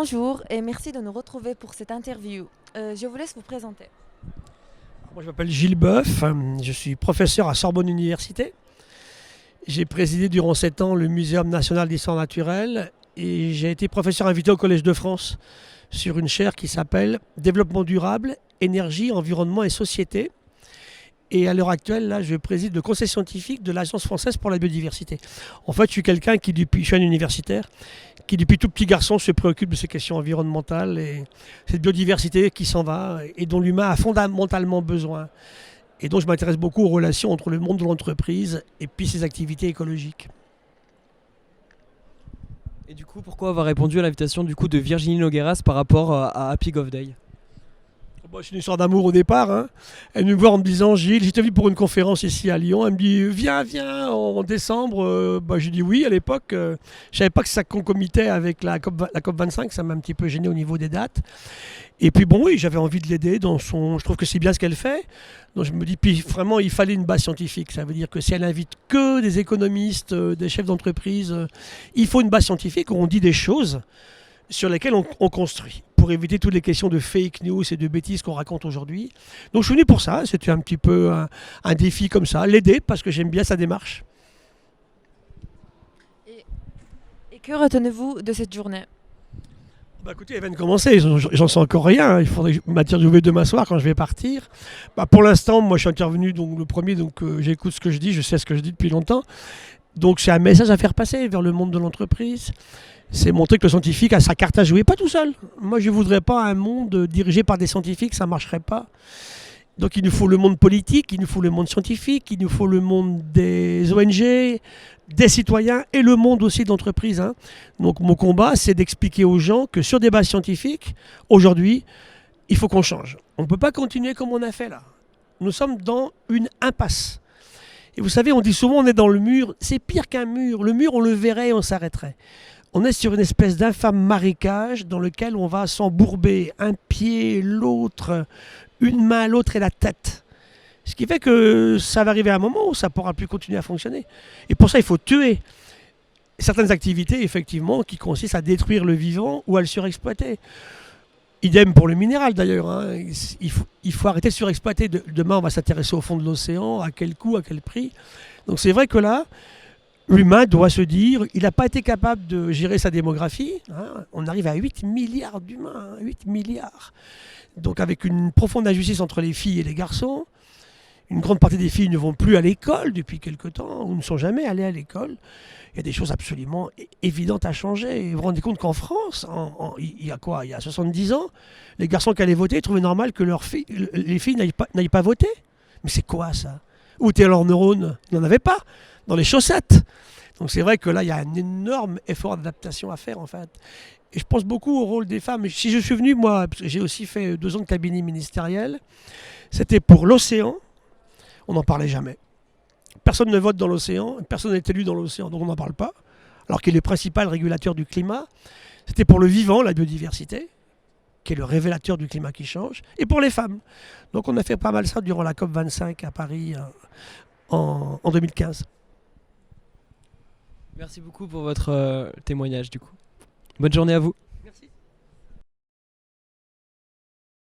Bonjour et merci de nous retrouver pour cette interview. Je vous laisse vous présenter. Moi, je m'appelle Gilles Boeuf, je suis professeur à Sorbonne Université. J'ai présidé durant 7 ans le Muséum national d'histoire naturelle et j'ai été professeur invité au Collège de France sur une chaire qui s'appelle Développement durable, énergie, environnement et société. Et à l'heure actuelle, là, je préside le conseil scientifique de l'Agence française pour la biodiversité. En fait, je suis quelqu'un je suis un universitaire, qui depuis tout petit garçon se préoccupe de ces questions environnementales et cette biodiversité qui s'en va et dont l'humain a fondamentalement besoin. Et donc je m'intéresse beaucoup aux relations entre le monde de l'entreprise et puis ses activités écologiques. Et du coup, pourquoi avoir répondu à l'invitation de Virginie Nogueras par rapport à Happy Gov Day? Bon, c'est une histoire d'amour au départ, hein. Elle me voit en me disant: Gilles, j'étais venu pour une conférence ici à Lyon. Elle me dit: viens en décembre. Je dis oui à l'époque. Je ne savais pas que ça concomitait avec la COP 25, ça m'a un petit peu gêné au niveau des dates. Et puis bon, oui, j'avais envie de l'aider dans son. Je trouve que c'est bien ce qu'elle fait. Donc je me dis, puis vraiment, il fallait une base scientifique. Ça veut dire que si elle invite que des économistes, des chefs d'entreprise, il faut une base scientifique où on dit des choses sur lesquelles on construit, pour éviter toutes les questions de fake news et de bêtises qu'on raconte aujourd'hui. Donc je suis venu pour ça, c'était un petit peu un défi comme ça, l'aider parce que j'aime bien sa démarche. Et que retenez-vous de cette journée? Écoutez, elle vient de commencer, j'en sais encore rien. Il faudrait que je m'interviewer demain soir quand je vais partir. Pour l'instant, moi je suis intervenu donc, le premier, donc j'écoute ce que je dis, je sais ce que je dis depuis longtemps. Donc c'est un message à faire passer vers le monde de l'entreprise. C'est montrer que le scientifique a sa carte à jouer, pas tout seul. Moi je ne voudrais pas un monde dirigé par des scientifiques, ça ne marcherait pas. Donc il nous faut le monde politique, il nous faut le monde scientifique, il nous faut le monde des ONG, des citoyens et le monde aussi d'entreprise, hein. Donc mon combat, c'est d'expliquer aux gens que sur des bases scientifiques, aujourd'hui, il faut qu'on change. On ne peut pas continuer comme on a fait là. Nous sommes dans une impasse. Et vous savez, on dit souvent on est dans le mur. C'est pire qu'un mur. Le mur, on le verrait et on s'arrêterait. On est sur une espèce d'infâme marécage dans lequel on va s'embourber un pied, l'autre, une main, l'autre et la tête. Ce qui fait que ça va arriver à un moment où ça ne pourra plus continuer à fonctionner. Et pour ça, il faut tuer certaines activités, effectivement, qui consistent à détruire le vivant ou à le surexploiter. Idem pour le minéral d'ailleurs, hein. Il faut arrêter de surexploiter. Demain, on va s'intéresser au fond de l'océan, à quel coût, à quel prix. Donc c'est vrai que là, l'humain doit se dire, il n'a pas été capable de gérer sa démographie, hein. On arrive à 8 milliards d'humains, hein, 8 milliards. Donc avec une profonde injustice entre les filles et les garçons. Une grande partie des filles ne vont plus à l'école depuis quelque temps, ou ne sont jamais allées à l'école. Il y a des choses absolument évidentes à changer. Vous vous rendez compte qu'en France, il y a quoi? Il y a 70 ans, les garçons qui allaient voter trouvaient normal que les filles n'aillent pas voter. Mais c'est quoi ça? Où étaient leurs neurones? Ils n'en avaient pas. Dans les chaussettes. Donc c'est vrai que là, il y a un énorme effort d'adaptation à faire en fait. Et je pense beaucoup au rôle des femmes. Si je suis venu, moi, parce que j'ai aussi fait 2 ans de cabinet ministériel, c'était pour l'océan. On n'en parlait jamais. Personne ne vote dans l'océan, personne n'est élu dans l'océan, donc on n'en parle pas. Alors qu'il est le principal régulateur du climat. C'était pour le vivant, la biodiversité, qui est le révélateur du climat qui change, et pour les femmes. Donc on a fait pas mal ça durant la COP 25 à Paris en 2015. Merci beaucoup pour votre témoignage du coup. Bonne journée à vous.